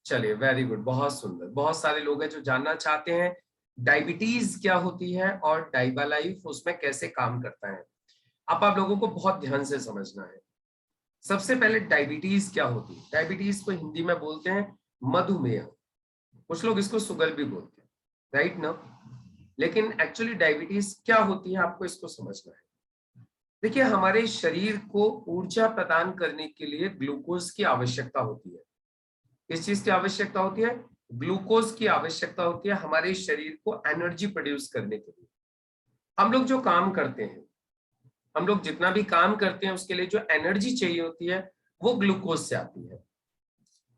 चलिए, very good, बहुत सुंदर। बहुत सारे लोग हैं जो जानना चाहते हैं डायबिटीज क्या होती है और डाइबालाइफ उसमें कैसे काम करता है। अब आप लोगों को बहुत ध्यान से समझना है। सबसे पहले डायबिटीज क्या होती है। डायबिटीज को हिंदी में बोलते हैं मधुमेह, कुछ लोग इसको शुगर भी बोलते हैं, राइट ना। लेकिन एक्चुअली डायबिटीज क्या होती है आपको इसको समझना है। देखिए, हमारे शरीर को ऊर्जा प्रदान करने के लिए ग्लूकोज की आवश्यकता होती है। किस चीज की आवश्यकता होती है? ग्लूकोज की आवश्यकता होती है हमारे शरीर को एनर्जी प्रोड्यूस करने के लिए। हम लोग जो काम करते हैं, हम लोग जितना भी काम करते हैं उसके लिए जो एनर्जी चाहिए होती है वो ग्लूकोज से आती है।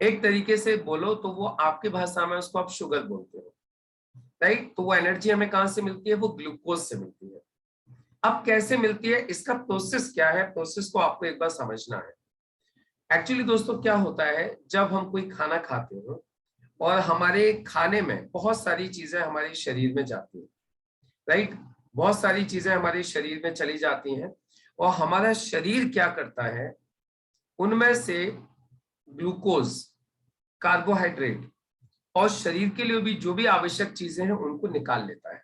एक तरीके से बोलो तो वो आपकी भाषा में उसको आप शुगर बोलते हो, राइट। तो वो एनर्जी हमें कहां से मिलती है? वो ग्लूकोज से मिलती है। अब कैसे मिलती है, इसका प्रोसेस क्या है, प्रोसेस को आपको एक बार समझना है। एक्चुअली दोस्तों क्या होता है, जब हम कोई खाना खाते हैं और हमारे खाने में बहुत सारी चीजें हमारे शरीर में जाती हैं, राइट। बहुत सारी चीजें हमारे शरीर में चली जाती हैं और हमारा शरीर क्या करता है, उनमें से ग्लूकोज, कार्बोहाइड्रेट और शरीर के लिए भी जो भी आवश्यक चीजें हैं उनको निकाल लेता है।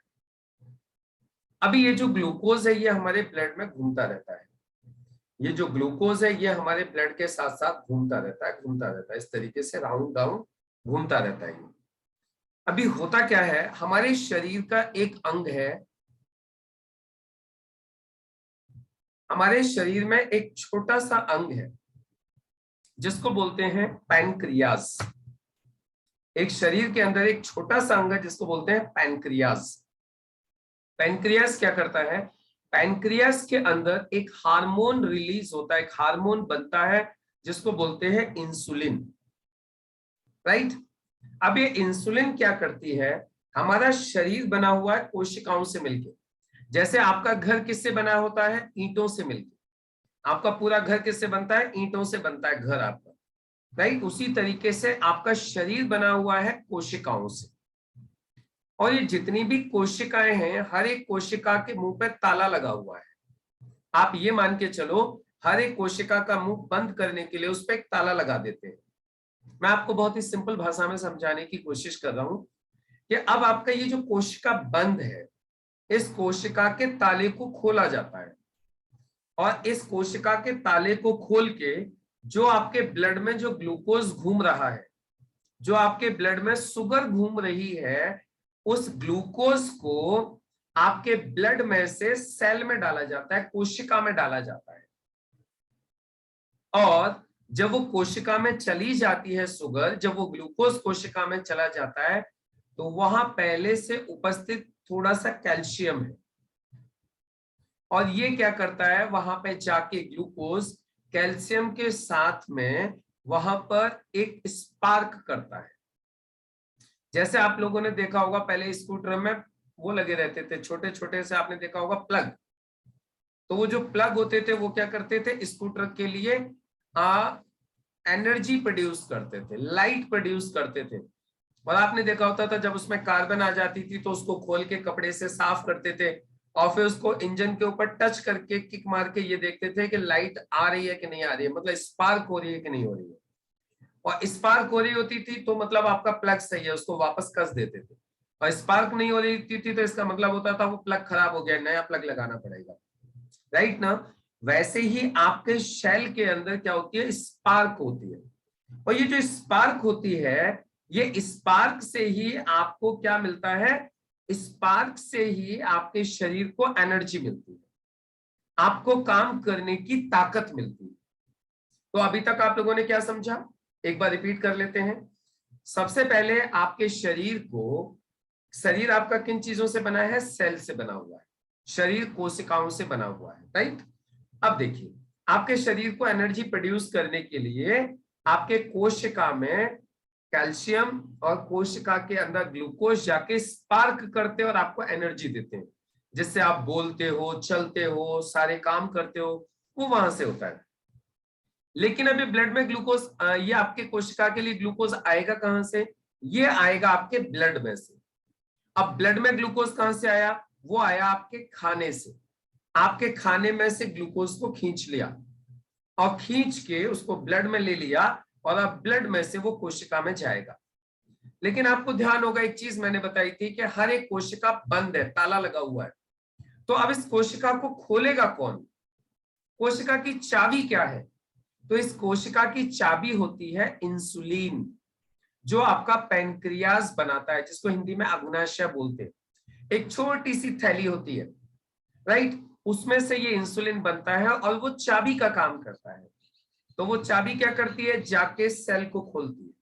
अभी ये जो ग्लूकोज है ये हमारे ब्लड में घूमता रहता है। ये जो ग्लूकोज है ये हमारे ब्लड के साथ साथ घूमता रहता है, घूमता रहता है, इस तरीके से राउंड डाउन घूमता रहता है। अभी होता क्या है, हमारे शरीर का एक अंग है, हमारे शरीर में एक छोटा सा अंग है जिसको बोलते हैं पैनक्रियाज। एक शरीर के अंदर एक छोटा सा अंग है जिसको बोलते हैं पैनक्रियाज। पैनक्रियाज क्या करता है? पैनक्रियाज के अंदर एक हार्मोन रिलीज होता है, एक हार्मोन बनता है जिसको बोलते हैं इंसुलिन, राइट। अब ये इंसुलिन क्या करती है, हमारा शरीर बना हुआ है कोशिकाओं से मिलकर। जैसे आपका घर किससे बना होता है? ईंटों से मिलकर। आपका पूरा घर किससे बनता है? ईंटों से बनता है घर आपका, राइट। उसी तरीके से आपका शरीर बना हुआ है कोशिकाओं से। और ये जितनी भी कोशिकाएं हैं, हर एक कोशिका के मुंह पे ताला लगा हुआ है। आप ये मान के चलो, हर एक कोशिका का मुंह बंद करने के लिए उस पर एक ताला लगा देते हैं। मैं आपको बहुत ही सिंपल भाषा में समझाने की कोशिश कर रहा हूं कि अब आपका ये जो कोशिका बंद है, इस कोशिका के ताले को खोला जाता है और इस कोशिका के ताले को खोल के जो आपके ब्लड में जो ग्लूकोज घूम रहा है, जो आपके ब्लड में शुगर घूम रही है, उस ग्लूकोज को आपके ब्लड में से सेल में डाला जाता है, कोशिका में डाला जाता है। और जब वो कोशिका में चली जाती है शुगर, जब वो ग्लूकोज कोशिका में चला जाता है तो वहां पहले से उपस्थित थोड़ा सा कैल्शियम है और ये क्या करता है, वहां पे जाके ग्लूकोज कैल्शियम के साथ में वहां पर एक स्पार्क करता है। जैसे आप लोगों ने देखा होगा पहले स्कूटर में वो लगे रहते थे छोटे छोटे से, आपने देखा होगा प्लग। तो वो जो प्लग होते थे वो क्या करते थे, स्कूटर के लिए एनर्जी प्रोड्यूस करते थे, लाइट प्रोड्यूस करते थे। और आपने देखा होता था जब उसमें कार्बन आ जाती थी तो उसको खोल के कपड़े से साफ करते थे और फिर उसको इंजन के ऊपर टच करके किक मार के ये देखते थे कि लाइट आ रही है कि नहीं आ रही है, मतलब स्पार्क हो रही है कि नहीं हो रही है। और स्पार्क हो रही होती थी तो मतलब आपका प्लग सही है, उसको वापस कस देते थे। और स्पार्क नहीं हो रही थी तो इसका मतलब होता था वो प्लग खराब हो गया, नया प्लग लगाना पड़ेगा, राइट ना। वैसे ही आपके शेल के अंदर क्या होती है, स्पार्क होती है। और ये जो स्पार्क होती है, ये स्पार्क से ही आपको क्या मिलता है, स्पार्क से ही आपके शरीर को एनर्जी मिलती है, आपको काम करने की ताकत मिलती है। तो अभी तक आप लोगों ने क्या समझा, एक बार रिपीट कर लेते हैं। सबसे पहले आपके शरीर को, शरीर आपका किन चीजों से बना है? सेल से बना हुआ है, शरीर कोशिकाओं से बना हुआ है, राइट। अब देखिए, आपके शरीर को एनर्जी प्रोड्यूस करने के लिए आपके कोशिका में कैल्शियम और कोशिका के अंदर ग्लूकोज जाके स्पार्क करते हैं और आपको एनर्जी देते हैं, जिससे आप बोलते हो, चलते हो, सारे काम करते हो, वो वहां से होता है। लेकिन अभी ब्लड में ग्लूकोज, ये आपके कोशिका के लिए ग्लूकोज आएगा कहां से? ये आएगा आपके ब्लड में से। अब ब्लड में ग्लूकोज कहां से आया? वो आया आपके खाने से। आपके खाने में से ग्लूकोज को खींच लिया और खींच के उसको ब्लड में ले लिया और अब ब्लड में से वो कोशिका में जाएगा। लेकिन आपको ध्यान होगा एक चीज मैंने बताई थी कि हर एक कोशिका बंद है, ताला लगा हुआ है। तो अब इस कोशिका को खोलेगा कौन? कोशिका की चाबी क्या है? तो इस कोशिका की चाबी होती है इंसुलिन, जो आपका पैनक्रियाज बनाता है, जिसको हिंदी में अग्नाशय बोलते हैं। एक छोटी सी थैली होती है, राइट, उसमें से ये इंसुलिन बनता है और वो चाबी का काम करता है। तो वो चाबी क्या करती है? जाके सेल को खोलती है।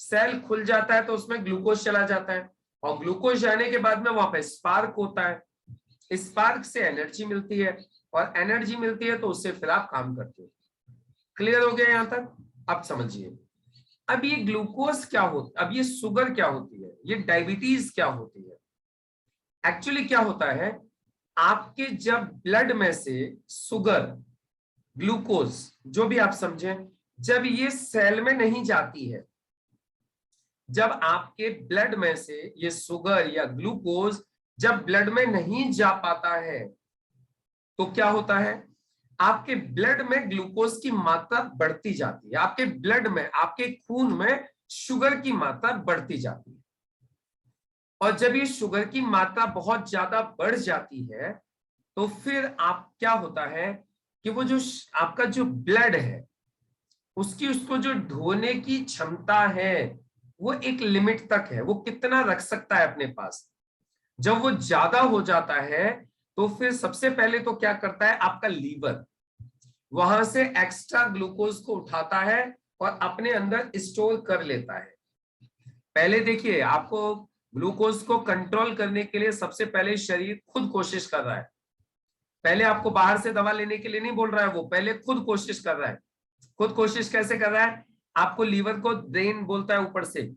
सेल खुल जाता है तो उसमें ग्लूकोज चला जाता है, और ग्लूकोज जाने के बाद में वहां पे स्पार्क होता है। स्पार्क से एनर्जी मिलती है, और एनर्जी मिलती है तो उससे फिर आप काम करते हो। क्लियर हो गया यहां तक? अब समझिए, अब ये ग्लूकोज क्या होता है, अब ये शुगर क्या होती है, ये डायबिटीज क्या होती है। एक्चुअली क्या होता है, आपके जब ब्लड में से शुगर, ग्लूकोज, जो भी आप समझें, जब ये सेल में नहीं जाती है, जब आपके ब्लड में से ये शुगर या ग्लूकोज जब ब्लड में नहीं जा पाता है, तो क्या होता है, आपके ब्लड में ग्लूकोज की मात्रा बढ़ती जाती है, आपके ब्लड में, आपके खून में शुगर की मात्रा बढ़ती जाती है। और जब ये शुगर की मात्रा बहुत ज्यादा बढ़ जाती है, तो फिर आप क्या होता है कि वो जो आपका जो ब्लड है, उसकी, उसको जो ढोने की क्षमता है, वो एक लिमिट तक है, वो कितना रख सकता है अपने पास। जब वो ज्यादा हो जाता है, तो फिर सबसे पहले तो क्या करता है आपका लीवर, वहां से एक्स्ट्रा ग्लूकोज को उठाता है और अपने अंदर स्टोर कर लेता है। पहले देखिए, आपको ग्लूकोज को कंट्रोल करने के लिए सबसे पहले शरीर खुद कोशिश कर रहा है। पहले आपको बाहर से दवा लेने के लिए नहीं बोल रहा है, वो पहले खुद कोशिश कर रहा है। खुद कोशिश कैसे कर रहा है? आपको लीवर को ब्रेन बोलता है ऊपर से,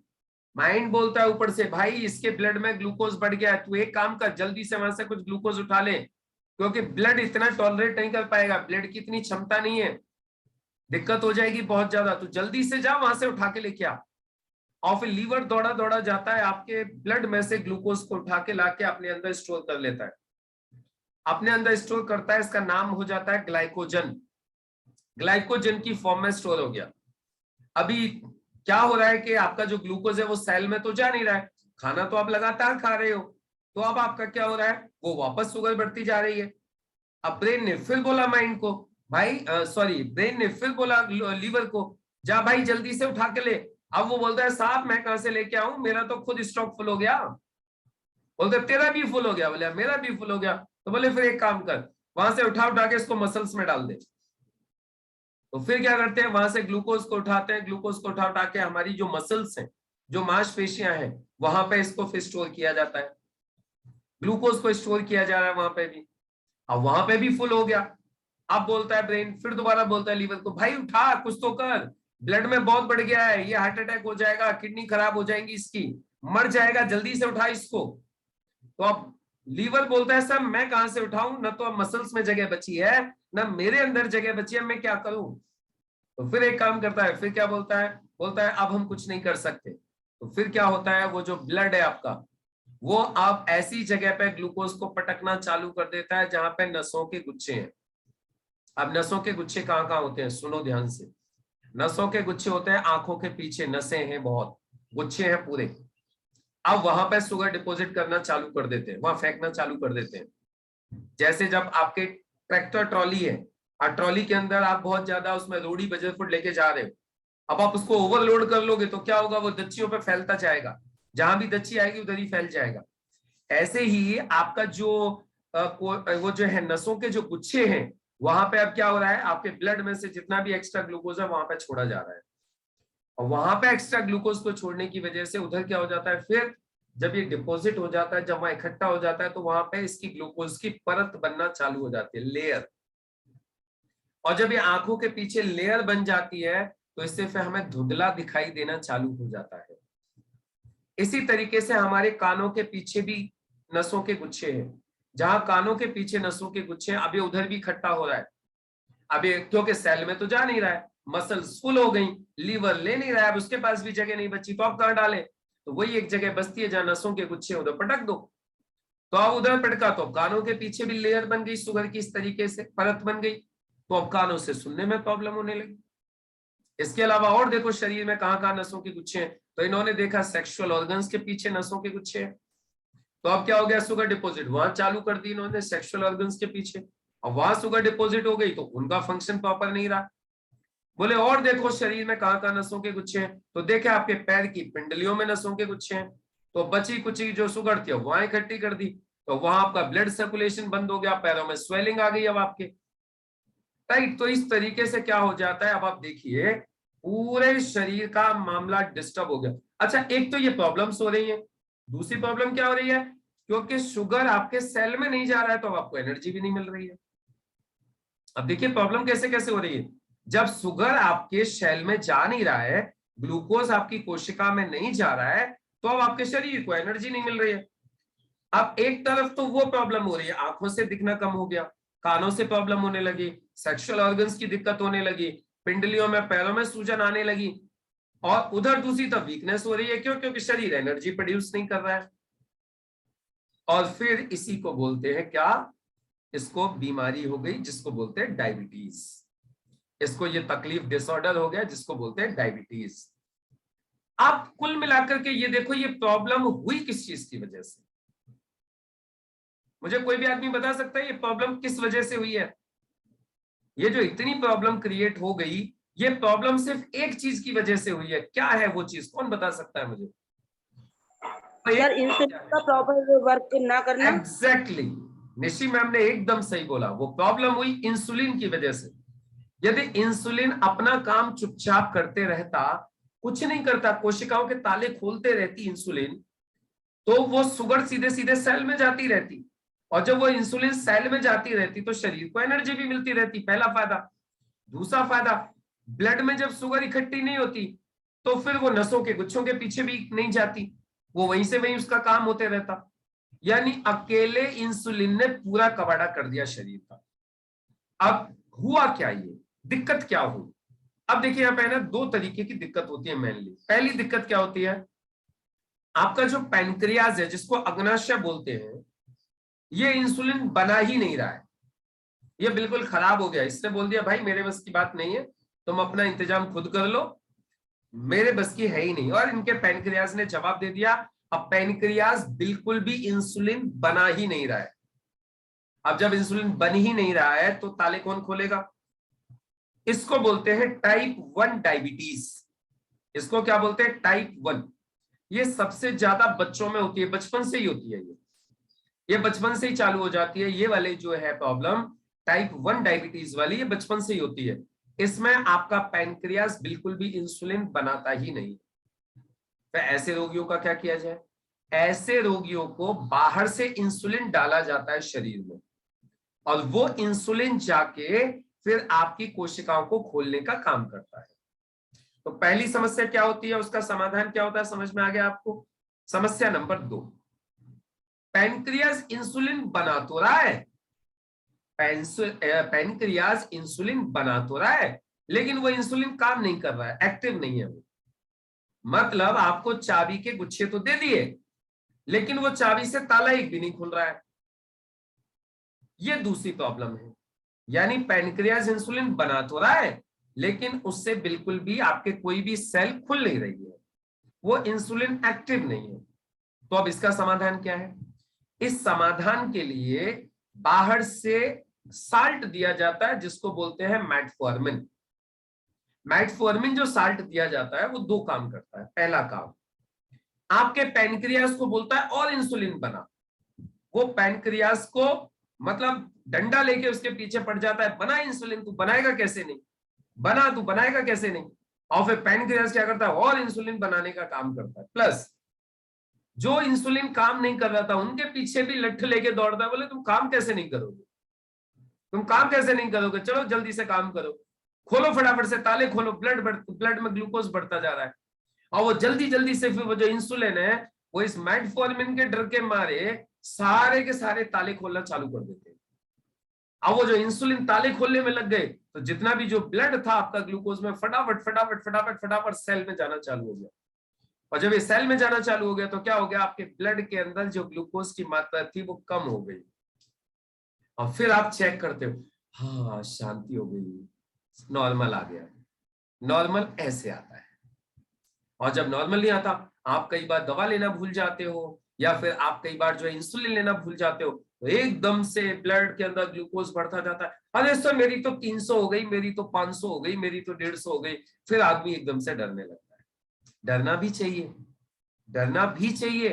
माइंड बोलता है ऊपर से, भाई इसके ब्लड में ग्लूकोज बढ़ गया है, तू एक काम कर, जल्दी से वहां से कुछ ग्लूकोज उठा ले, क्योंकि ब्लड इतना टॉलरेट नहीं कर पाएगा, ब्लड की इतनी क्षमता नहीं है, दिक्कत हो जाएगी बहुत ज्यादा, तू जल्दी से जा वहां से उठा के लेके आ। और फिर लीवर दौड़ा दौड़ा जाता है, आपके ब्लड में से ग्लूकोज को उठा के लाके अपने अंदर स्टोर कर लेता है, अपने अंदर स्टोर करता है। इसका नाम हो जाता है ग्लाइकोजन। ग्लाइकोजन की फॉर्म में स्टोर हो गया। अभी क्या हो रहा है कि आपका जो ग्लूकोज है वो सेल में तो जा नहीं रहा है, खाना तो आप लगातार खा रहे हो, तो अब आपका क्या हो रहा है, वो वापस शुगर बढ़ती जा रही है। अब ब्रेन ने फिर बोला माइंड को, भाई सॉरी, ब्रेन ने फिर बोला लीवर को, जा भाई जल्दी से उठा के ले। अब वो बोलता है साहब मैं कहां से लेके आऊं, मेरा तो खुद स्टॉक फुल हो गया। बोलते तेरा भी फुल हो गया, बोले मेरा भी फुल हो गया। तो बोले फिर एक काम कर, वहां से उठा उठा के इसको मसल्स में डाल दे। तो फिर क्या करते हैं, वहां से ग्लूकोज को उठाते हैं, ग्लूकोज को उठा उठा के हमारी जो मसल्स हैं, जो मांसपेशियां हैं, वहां पे इसको फिर स्टोर किया जाता है, ग्लूकोज को स्टोर किया जा रहा है वहां पे भी। अब वहां पे भी फुल हो गया। अब बोलता है ब्रेन, फिर दोबारा बोलता है लीवर को, भाई उठा कुछ तो कर, ब्लड में बहुत बढ़ गया है, ये हार्ट अटैक हो जाएगा, किडनी खराब हो जाएंगी इसकी, मर जाएगा, जल्दी से उठा इसको। तो अब लीवर बोलता है सर मैं कहां से उठाऊं, ना तो अब मसल्स में जगह बची है, ना मेरे अंदर जगह बची है, मैं क्या करूं। तो फिर एक काम करता है, फिर क्या बोलता है, बोलता है अब हम कुछ नहीं कर सकते। तो फिर क्या होता है, वो जो ब्लड है आपका, वो आप ऐसी जगह पे ग्लूकोज को पटकना चालू कर देता है जहां पे नसों के गुच्छे हैं। अब नसों के गुच्छे कहाँ कहाँ होते हैं, सुनो ध्यान से। नसों के गुच्छे होते हैं आंखों के पीछे, नसें हैं बहुत, गुच्छे हैं पूरे। अब वहां पे शुगर डिपॉजिट करना चालू कर देते हैं, वहां फेंकना चालू कर देते हैं। जैसे जब आपके ट्रैक्टर ट्रॉली है, और ट्रॉली के अंदर आप बहुत ज्यादा उसमें रोड़ी बजर फुट लेके जा रहे हो, अब आप उसको ओवरलोड कर लोगे तो क्या होगा, वो दच्चियों पे फैलता जाएगा, जहां भी दच्ची आएगी उधर ही फैल जाएगा। ऐसे ही आपका जो वो जो है नसों के जो गुच्छे हैं, वहां पे अब क्या हो रहा है, आपके ब्लड में से जितना भी एक्स्ट्रा ग्लूकोज है वहां पे छोड़ा जा रहा है। और वहां पे एक्स्ट्रा ग्लूकोज को छोड़ने की वजह से उधर क्या हो जाता है, फिर जब ये डिपॉजिट हो जाता है, जब वहां इकट्ठा हो जाता है, तो वहां पे इसकी ग्लूकोज की परत बनना चालू हो जाती है, लेयर। और जब ये आंखों के पीछे लेयर बन जाती है, तो इससे फिर हमें धुंधला दिखाई देना चालू हो जाता है। इसी तरीके से हमारे कानों के पीछे भी नसों के गुच्छे हैं, जहां कानों के पीछे नसों के गुच्छे हैं, अब ये उधर भी इकट्ठा हो रहा है। अब ये क्योंकि सेल में तो जा नहीं रहा है, मसल्स फुल हो गई, लीवर ले नहीं रहा है, अब उसके पास भी जगह नहीं बची, तो आप कहां डाले, तो वही एक जगह बचती है जहां नसों के गुच्छे, उधर पटक दो। तो अब उधर पटका तो कानों के पीछे भी लेयर बन गई, शुगर की इस तरीके से परत बन गई, तो अब कानों से सुनने में प्रॉब्लम होने लगी। इसके अलावा और देखो शरीर में कहाँ कहाँ नसों के गुच्छे हैं, तो इन्होंने देखा सेक्सुअल ऑर्गन्स के पीछे नसों के गुच्छे हैं। तो अब क्या हो गया, शुगर डिपॉजिट वहां चालू कर दी इन्होंने सेक्सुअल ऑर्गन्स के पीछे, और वहां शुगर डिपॉजिट हो गई तो उनका फंक्शन प्रॉपर नहीं रहा। बोले और देखो शरीर में कहाँ कहाँ नसों के गुच्छे हैं, तो देखे आपके पैर की पिंडलियों में नसों के गुच्छे हैं, तो बची कुची जो शुगर थी वहां इकट्ठी कर दी, तो वहां आपका ब्लड सर्कुलेशन बंद हो गया, पैरों में स्वेलिंग आ गई अब आपके, राइट। तो इस तरीके से क्या हो जाता है, अब आप देखिए पूरे शरीर का मामला डिस्टर्ब हो गया। अच्छा, एक तो ये प्रॉब्लम्स हो रही है, दूसरी प्रॉब्लम क्या हो रही है, क्योंकि शुगर आपके सेल में नहीं जा रहा है तो आपको एनर्जी भी नहीं मिल रही है। अब देखिए प्रॉब्लम कैसे कैसे हो रही है, जब शुगर आपके सेल में जा नहीं रहा है, ग्लूकोज आपकी कोशिका में नहीं जा रहा है, तो अब आपके शरीर को एनर्जी नहीं मिल रही है। अब एक तरफ तो वो प्रॉब्लम हो रही है, आंखों से दिखना कम हो गया, कानों से प्रॉब्लम होने लगी, सेक्सुअल ऑर्गन्स की दिक्कत होने लगी, पिंडलियों में पैरों में सूजन आने लगी, और उधर दूसरी तरफ वीकनेस हो रही है। क्यों? क्योंकि शरीर एनर्जी प्रोड्यूस नहीं कर रहा है। और फिर इसी को बोलते हैं क्या, इसको बीमारी हो गई जिसको बोलते हैं डायबिटीज, इसको ये तकलीफ डिसऑर्डर हो गया जिसको बोलते हैं डायबिटीज। आप कुल मिलाकर के ये देखो ये प्रॉब्लम हुई किस चीज की वजह से, मुझे कोई भी आदमी बता सकता है ये प्रॉब्लम किस वजह से हुई है? ये जो इतनी प्रॉब्लम क्रिएट हो गई, ये प्रॉब्लम सिर्फ एक चीज की वजह से हुई है। क्या है वो चीज, कौन बता सकता है मुझे? सर इंसुलिन का प्रॉपर वर्क ना करना। एग्जैक्टली, निशी मैम ने एकदम सही बोला, वो प्रॉब्लम हुई इंसुलिन की वजह से। यदि इंसुलिन अपना काम चुपचाप करते रहता, कुछ नहीं करता, कोशिकाओं के ताले खोलते रहती इंसुलिन, तो वो शुगर सीधे सीधे सेल में जाती रहती, और जब वो इंसुलिन सेल में जाती रहती तो शरीर को एनर्जी भी मिलती रहती, पहला फायदा। दूसरा फायदा, ब्लड में जब शुगर इकट्ठी नहीं होती तो फिर वो नसों के गुच्छों के पीछे भी नहीं जाती, वो वहीं से वहीं उसका काम होते रहता। यानी अकेले इंसुलिन ने पूरा कबाड़ा कर दिया शरीर का। अब हुआ क्या, ये दिक्कत क्या हुई? अब देखिए यहाँ पे ना दो तरीके की दिक्कत होती है मेनली। पहली दिक्कत क्या होती है, आपका जो पैनक्रियाज है जिसको अग्नाशय बोलते हैं, ये इंसुलिन बना ही नहीं रहा है, ये बिल्कुल खराब हो गया। इसने बोल दिया भाई मेरे बस की बात नहीं है, तुम अपना इंतजाम खुद कर लो, मेरे बस की है ही नहीं। और इनके पैनक्रियाज ने जवाब दे दिया, अब पैनक्रियाज बिल्कुल भी इंसुलिन बना ही नहीं रहा है। अब जब इंसुलिन बन ही नहीं रहा है तो ताले कौन खोलेगा? इसको बोलते हैं टाइप 1 डायबिटीज। इसको क्या बोलते हैं? टाइप 1। ये सबसे ज्यादा बच्चों में होती है, बचपन से ही होती है, ये बचपन से ही चालू हो जाती है। ये वाले जो है प्रॉब्लम टाइप 1 डायबिटीज वाली, ये बचपन से ही होती है। इसमें आपका पैनक्रियास बिल्कुल भी इंसुलिन बनाता ही नहीं। तो ऐसे रोगियों का क्या किया जाए? ऐसे रोगियों को बाहर से इंसुलिन डाला जाता है शरीर में, और वो इंसुलिन जाके फिर आपकी कोशिकाओं को खोलने का काम करता है। तो पहली समस्या क्या होती है, उसका समाधान क्या होता है, समझ में आ गया आपको? समस्या नंबर 2, पैनक्रियास इंसुलिन बना तो रहा है, पैनक्रियास इंसुलिन बना तो रहा है, लेकिन वो इंसुलिन काम नहीं कर रहा है, एक्टिव नहीं है वो। मतलब आपको चाबी के गुच्छे तो दे दिए, लेकिन वो चाबी से ताला एक भी नहीं खुल रहा है। ये दूसरी प्रॉब्लम है। यानी पैनक्रियास इंसुलिन बना तो रहा है, लेकिन उससे बिल्कुल भी आपके कोई भी सेल खुल नहीं रही है, वो इंसुलिन एक्टिव नहीं है। तो अब इसका समाधान क्या है? इस समाधान के लिए बाहर से साल्ट दिया जाता है जिसको बोलते हैं मेटफॉर्मिन। मेटफॉर्मिन जो साल्ट दिया जाता है वो दो काम करता है। पहला काम, आपके पैनक्रियास को बोलता है और इंसुलिन बना, वो पैनक्रियास को मतलब डंडा लेके उसके पीछे पड़ जाता है, बना इंसुलिन, तू बनाएगा कैसे नहीं, बना, तू बनाएगा कैसे नहीं। और फिर पैनक्रियास क्या करता है, और इंसुलिन बनाने का काम करता है। प्लस जो इंसुलिन काम नहीं कर रहा था उनके पीछे भी लठ लेके दौड़ता है, बोले तुम काम कैसे नहीं करोगे, तुम काम कैसे नहीं करोगे, चलो जल्दी से काम करो, खोलो फटाफट से ताले खोलो, ब्लड में ग्लूकोज बढ़ता जा रहा है। और वो जल्दी जल्दी से फिर वो जो इंसुलिन है वो इस मेटफॉर्मिन के डर के मारे सारे के सारे ताले खोलना चालू कर देते हैं। अब वो जो इंसुलिन ताले खोलने में लग गए तो जितना भी जो ब्लड था आपका ग्लूकोज में फटाफट फटाफट फटाफट फटाफट सेल में जाना चालू हो गया। और जब ये सेल में जाना चालू हो गया तो क्या हो गया, आपके ब्लड के अंदर जो ग्लूकोज की मात्रा थी वो कम हो गई। और फिर आप चेक करते हो, हाँ शांति हो गई, नॉर्मल आ गया। नॉर्मल ऐसे आता है। और जब नॉर्मल नहीं आता, आप कई बार दवा लेना भूल जाते हो, या फिर आप कई बार जो है इंसुलिन लेना भूल जाते हो, तो एकदम से ब्लड के अंदर ग्लूकोज बढ़ता जाता है। अरे सर मेरी तो 300 हो गई, मेरी तो 500 हो गई, मेरी तो 150 हो गई। फिर आदमी एकदम से डरने लगता है। डरना भी चाहिए, डरना भी चाहिए।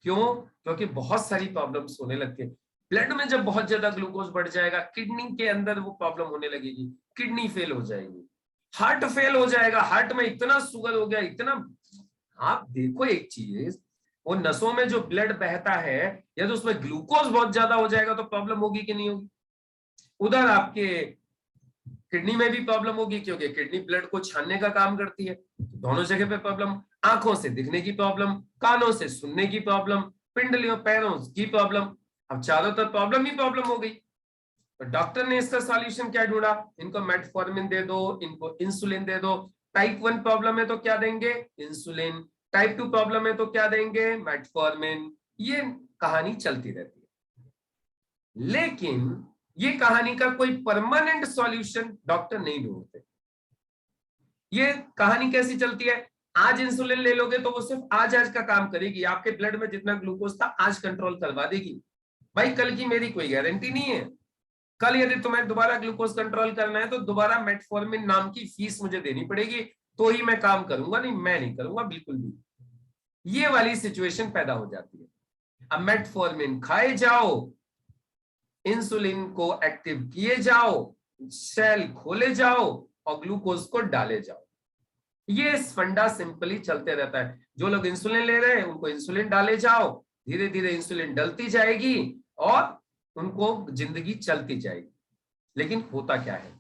क्यों? क्योंकि बहुत सारी प्रॉब्लम्स होने लगती है। ब्लड में जब बहुत ज्यादा ग्लूकोज बढ़ जाएगा, किडनी के अंदर वो प्रॉब्लम होने लगेगी, किडनी फेल हो जाएगी, हार्ट फेल हो जाएगा। हार्ट में इतना शुगर हो गया, इतना। आप देखो एक चीज, वो नसों में जो ब्लड बहता है, या तो उसमें ग्लूकोज बहुत ज्यादा हो जाएगा तो प्रॉब्लम होगी कि नहीं होगी। उधर आपके किडनी में भी प्रॉब्लम होगी, क्योंकि किडनी ब्लड को छानने का काम करती है। दोनों जगह पे प्रॉब्लम। आंखों से दिखने की प्रॉब्लम, कानों से सुनने की प्रॉब्लम, पिंडलियों पैरों की प्रॉब्लम। अब चारों तरफ प्रॉब्लम ही प्रॉब्लम हो गई। तो डॉक्टर ने इसका सॉल्यूशन क्या ढूंढा? इनको मेटफॉर्मिन दे दो, इनको इंसुलिन दे दो। टाइप 1 प्रॉब्लम है तो क्या देंगे? इंसुलिन। टाइप 2 प्रॉब्लम है तो क्या देंगे? मेटफॉर्मिन। ये कहानी चलती रहती है। लेकिन ये कहानी का कोई परमानेंट सॉल्यूशन डॉक्टर नहीं ढूंढते। ये कहानी कैसी चलती है? आज इंसुलिन ले लोगे तो वो सिर्फ आज आज का काम करेगी, आपके ब्लड में जितना ग्लूकोज था आज कंट्रोल करवा देगी। भाई कल की मेरी कोई गारंटी नहीं है। कल यदि तुम्हें दोबारा ग्लूकोज कंट्रोल करना है तो दोबारा मेटफॉर्मिन नाम की फीस मुझे देनी पड़ेगी, तो ही मैं काम करूंगा, नहीं मैं नहीं करूंगा बिल्कुल भी। ये वाली सिचुएशन पैदा हो जाती है। अब मेटफॉर्मिन खाए जाओ, इंसुलिन को एक्टिव किए जाओ, सेल खोले जाओ और ग्लूकोज को डाले जाओ। ये फंडा सिंपली चलते रहता है। जो लोग इंसुलिन ले रहे हैं उनको इंसुलिन डाले जाओ, धीरे धीरे इंसुलिन डलती जाएगी और उनको जिंदगी चलती जाएगी। लेकिन होता क्या है?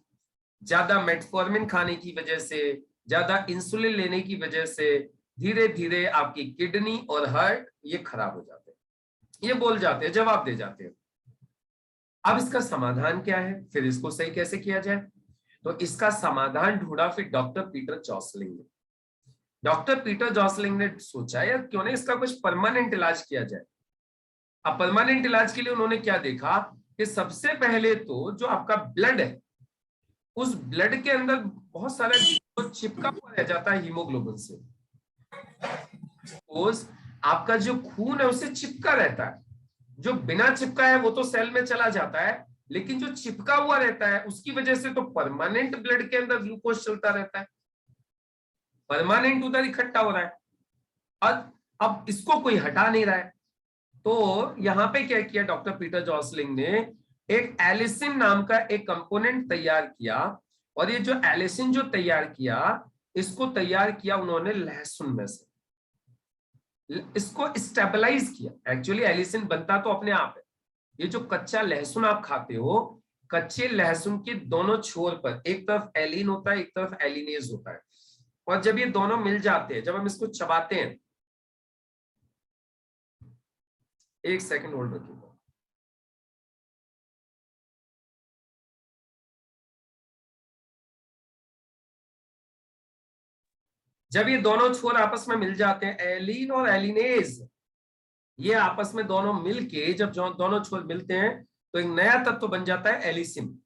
ज्यादा मेटफॉर्मिन खाने की वजह से, ज्यादा इंसुलिन लेने की वजह से धीरे धीरे आपकी किडनी और हार्ट ये खराब हो जाते हैं, ये बोल जाते हैं, जवाब दे जाते हैं। अब इसका समाधान क्या है? फिर इसको सही कैसे किया जाए? तो इसका समाधान ढूंढा फिर डॉक्टर पीटर जॉसलिंग ने। डॉक्टर पीटर जॉसलिंग ने सोचा यार क्यों नहीं इसका कुछ परमानेंट इलाज किया जाए। अब परमानेंट इलाज के लिए उन्होंने क्या देखा कि सबसे पहले तो जो आपका ब्लड है, उस ब्लड के अंदर बहुत सारा ग्लूकोज चिपका हुआ रह जाता है हीमोग्लोबिन से। उस आपका जो खून है उससे चिपका रहता है। जो बिना चिपका है वो तो सेल में चला जाता है, लेकिन जो चिपका हुआ रहता है उसकी वजह से तो परमानेंट ब्लड के अंदर ग्लूकोज चलता रहता है, परमानेंट उधर इकट्ठा हो रहा है। अब इसको कोई हटा नहीं रहा है। तो यहां पे क्या किया डॉक्टर पीटर जॉसलिंग ने? एक एलिसिन नाम का एक कंपोनेंट तैयार किया। और ये जो एलिसिन जो तैयार किया, इसको तैयार किया उन्होंने लहसुन में से। इसको स्टेबलाइज किया। एक्चुअली एलिसिन बनता तो अपने आप है। ये जो कच्चा लहसुन आप खाते हो, कच्चे लहसुन के दोनों छोर पर एक तरफ एलिन होता है, एक तरफ एलिनेज होता है। और जब ये दोनों मिल जाते हैं, जब हम इसको चबाते हैं, एक सेकंड होल्ड रखिएगा। जब ये दोनों छोर आपस में मिल जाते हैं, एलिन और एलिनेज, ये आपस में दोनों मिलके जब दोनों छोर मिलते हैं तो एक नया तत्व बन जाता है एलिसिन।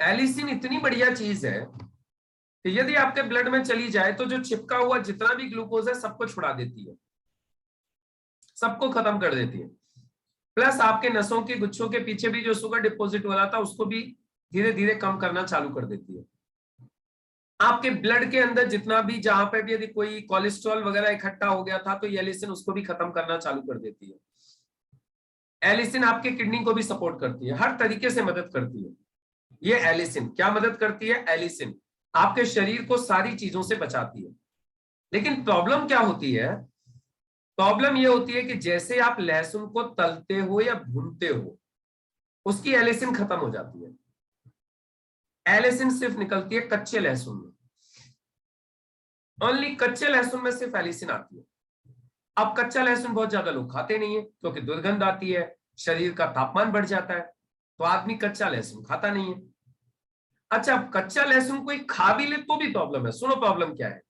एलिसिन इतनी बढ़िया चीज है कि यदि आपके ब्लड में चली जाए तो जो चिपका हुआ जितना भी ग्लूकोज है सबको छुड़ा देती है, सबको खत्म कर देती है। प्लस आपके नसों के गुच्छों के पीछे भी जो शुगर डिपॉजिट हो रहा था उसको भी धीरे धीरे कम करना चालू कर देती है। आपके ब्लड के अंदर जितना भी, जहां पे भी यदि कोई कोलेस्ट्रॉल वगैरह इकट्ठा हो गया था तो ये एलिसिन उसको भी खत्म करना चालू कर देती है। एलिसिन आपके किडनी को भी सपोर्ट करती है, हर तरीके से मदद करती है। ये एलिसिन क्या मदद करती है? एलिसिन आपके शरीर को सारी चीजों से बचाती है। लेकिन प्रॉब्लम क्या होती है? प्रॉब्लम ये होती है कि जैसे आप लहसुन को तलते हो या भूनते हो, उसकी एलिसिन खत्म हो जाती है। एलिसिन सिर्फ निकलती है कच्चे लहसुन में, ओनली कच्चे लहसुन में सिर्फ एलिसिन आती है। अब कच्चा लहसुन बहुत ज्यादा लोग खाते नहीं है क्योंकि दुर्गंध आती है, शरीर का तापमान बढ़ जाता है, तो आदमी कच्चा लहसुन खाता नहीं है। अच्छा, अब कच्चा लहसुन कोई खा भी ले तो भी प्रॉब्लम है। सुनो प्रॉब्लम क्या है?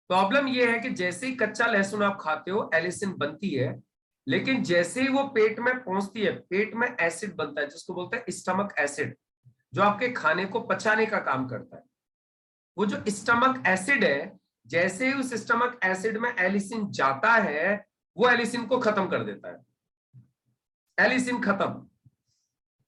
प्रॉब्लम यह है कि जैसे ही कच्चा लहसुन आप खाते हो एलिसिन बनती है, लेकिन जैसे ही वो पेट में पहुंचती है, पेट में एसिड बनता है जिसको बोलते हैं स्टमक एसिड, जो आपके खाने को पचाने का काम करता है। वो जो स्टमक एसिड है, जैसे ही उस स्टमक एसिड में एलिसिन जाता है, वो एलिसिन को खत्म कर देता है। एलिसिन खत्म।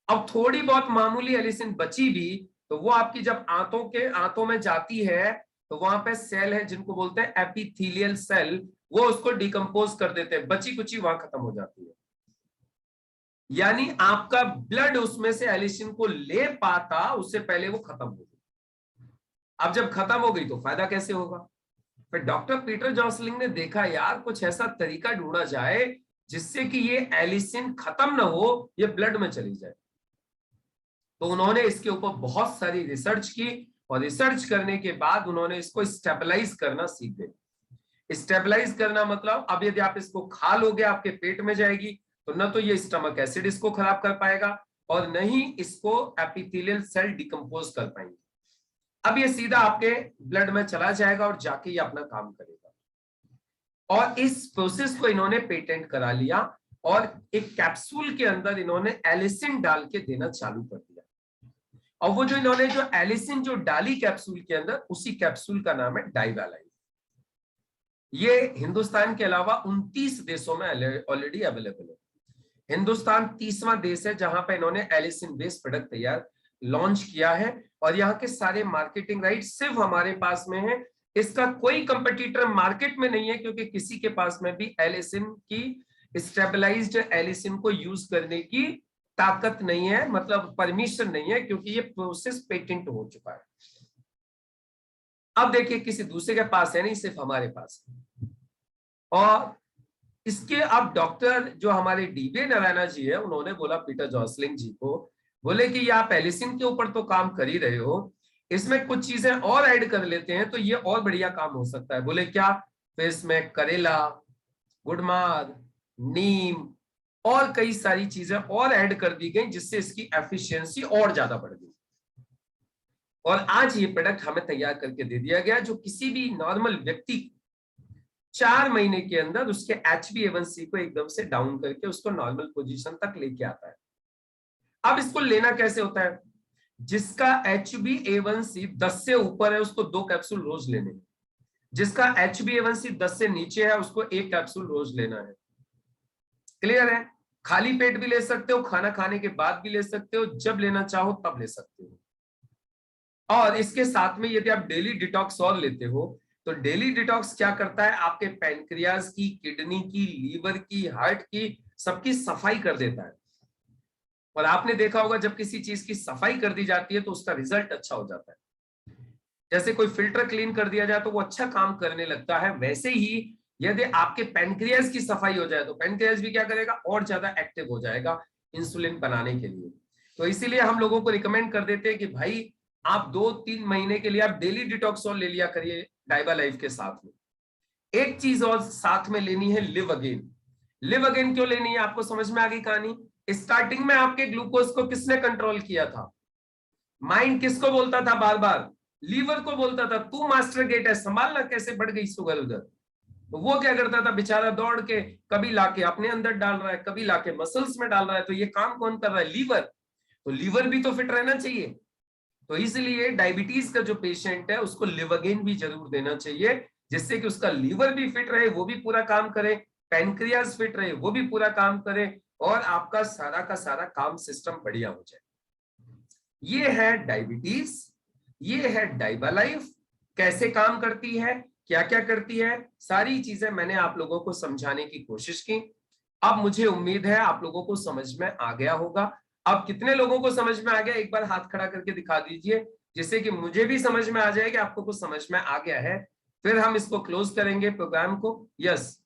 अब थोड़ी बहुत मामूली एलिसिन बची भी, तो वो आपकी जब आंतों में जाती है, तो वहां पे सेल है जिनको बोलते हैं एपिथेलियल सेल, वो उसको डिकम्पोज कर देते हैं, बची कुची वहां खत्म हो जाती है। यानी आपका ब्लड उसमें से एलिसिन को ले पाता, उससे पहले वो खत्म हो गई। अब जब खत्म हो गई तो फायदा कैसे होगा? फिर डॉक्टर पीटर जॉसलिंग ने देखा, यार कुछ ऐसा तरीका ढूंढा जाए जिससे कि ये एलिसिन खत्म ना हो, ये ब्लड में चली जाए। तो उन्होंने इसके ऊपर बहुत सारी रिसर्च की, और रिसर्च करने के बाद उन्होंने इसको स्टेबलाइज करना सीख गए। स्टेबलाइज करना मतलब, अब यदि आप इसको खा लोगे आपके पेट में जाएगी, तो न तो ये स्टमक एसिड इसको खराब कर पाएगा, और न ही इसको एपिथेलियल सेल डिकम्पोज कर पाएंगे। अब ये सीधा आपके ब्लड में चला जाएगा और जाके ये अपना काम करेगा। और इस प्रोसेस को इन्होंने पेटेंट करा लिया, और एक कैप्सूल के अंदर इन्होंने एलिसिन डाल के देना चालू कर दिया। और वो जो इन्होंने जो एलिसिन जो डाली कैप्सूल के अंदर, उसी कैप्सूल का नाम है डाइवालाइन। ये हिंदुस्तान के अलावा 29 देशों में ऑलरेडी अवेलेबल है। हिंदुस्तान 30वां देश है जहां पे इन्होंने एलिसिन बेस्ड प्रोडक्ट तैयार लॉन्च किया है, और यहाँ के सारे मार्केटिंग राइट सिर्फ हमारे पास में है। इसका कोई कंपटीटर मार्केट में नहीं है, क्योंकि किसी के पास में भी एलिसिन की स्टेबलाइज्ड एलिसिन को यूज करने की ताकत नहीं है, मतलब परमिशन नहीं है, क्योंकि ये प्रोसेस पेटेंट हो चुका है। अब देखिए किसी दूसरे के पास है नहीं, सिर्फ हमारे पास है। और इसके अब डॉक्टर जो हमारे डीबी नारायणा जी है, उन्होंने बोला पीटर जॉसलिंग जी को, बोले कि ये आप एलिसिन के ऊपर तो काम कर ही रहे हो, इसमें कुछ चीजें और ऐड कर लेते हैं तो ये और बढ़िया काम हो सकता है। बोले क्या? फिर इसमें करेला, गुड़मार, नीम और कई सारी चीजें और ऐड कर दी गई, जिससे इसकी एफिशिएंसी और ज्यादा बढ़ गई। और आज ये प्रोडक्ट हमें तैयार करके दे दिया गया, जो किसी भी नॉर्मल व्यक्ति 4 महीने के अंदर उसके HbA1c को एकदम से डाउन करके उसको नॉर्मल पोजीशन तक लेके आता है। अब इसको लेना कैसे होता है? जिसका HbA1c 10 से ऊपर है उसको 2 कैप्सूल रोज लेने हैं। जिसका HbA1c 10 से नीचे है उसको 1 कैप्सूल रोज लेना है। क्लियर है? खाली पेट भी ले सकते हो, खाना खाने के बाद भी ले सकते हो, जब लेना चाहो तब ले सकते हो। और इसके साथ में यदि आप डेली डिटॉक्स और लेते हो, तो डेली डिटॉक्स क्या करता है? आपके पैनक्रियाज की, किडनी की, लीवर की, हार्ट की, सबकी सफाई कर देता है। और आपने देखा होगा जब किसी चीज की सफाई कर दी जाती है तो उसका रिजल्ट अच्छा हो जाता है। जैसे कोई फिल्टर क्लीन कर दिया जाए तो वो अच्छा काम करने लगता है, वैसे ही यदि आपके पैनक्रियाज की सफाई हो जाए तो पैनक्रियाज भी क्या करेगा? और ज्यादा एक्टिव हो जाएगा इंसुलिन बनाने के लिए। तो इसीलिए हम लोगों को रिकमेंड कर देते हैं कि भाई आप 2-3 महीने के लिए आप डेली डिटॉक्स और ले लिया करिए डाइबा लाइफ के साथ में। एक चीज और साथ में लेनी है, लिव अगेन। लिव अगेन क्यों लेनी है? आपको समझ में आ गई कहानी? स्टार्टिंग में आपके ग्लूकोज को किसने कंट्रोल किया था? माइंड किसको बोलता था? बार बार लीवर को बोलता था, तू मास्टर गेट है, संभालना कैसे बढ़ गई शुगर उधर। तो वो क्या करता था बेचारा? दौड़ के कभी लाके अपने अंदर डाल रहा है, कभी लाके मसल्स में डाल रहा है। तो ये काम कौन कर रहा है? लीवर। तो लीवर भी तो फिट रहना चाहिए। तो इसलिए डायबिटीज का जो पेशेंट है उसको लिव अगेन भी जरूर देना चाहिए, जिससे कि उसका लीवर भी फिट रहे, वो भी पूरा काम करे, पैनक्रियाज फिट रहे, वो भी पूरा काम करे, और आपका सारा का सारा काम सिस्टम बढ़िया हो जाए। ये है डायबिटीज, ये है डाइबा लाइफ। कैसे काम करती है, क्या क्या करती है, सारी चीजें मैंने आप लोगों को समझाने की कोशिश की। अब मुझे उम्मीद है आप लोगों को समझ में आ गया होगा। अब कितने लोगों को समझ में आ गया? एक बार हाथ खड़ा करके दिखा दीजिए, जिससे कि मुझे भी समझ में आ जाए कि आपको कुछ समझ में आ गया है। फिर हम इसको क्लोज करेंगे प्रोग्राम को। यस।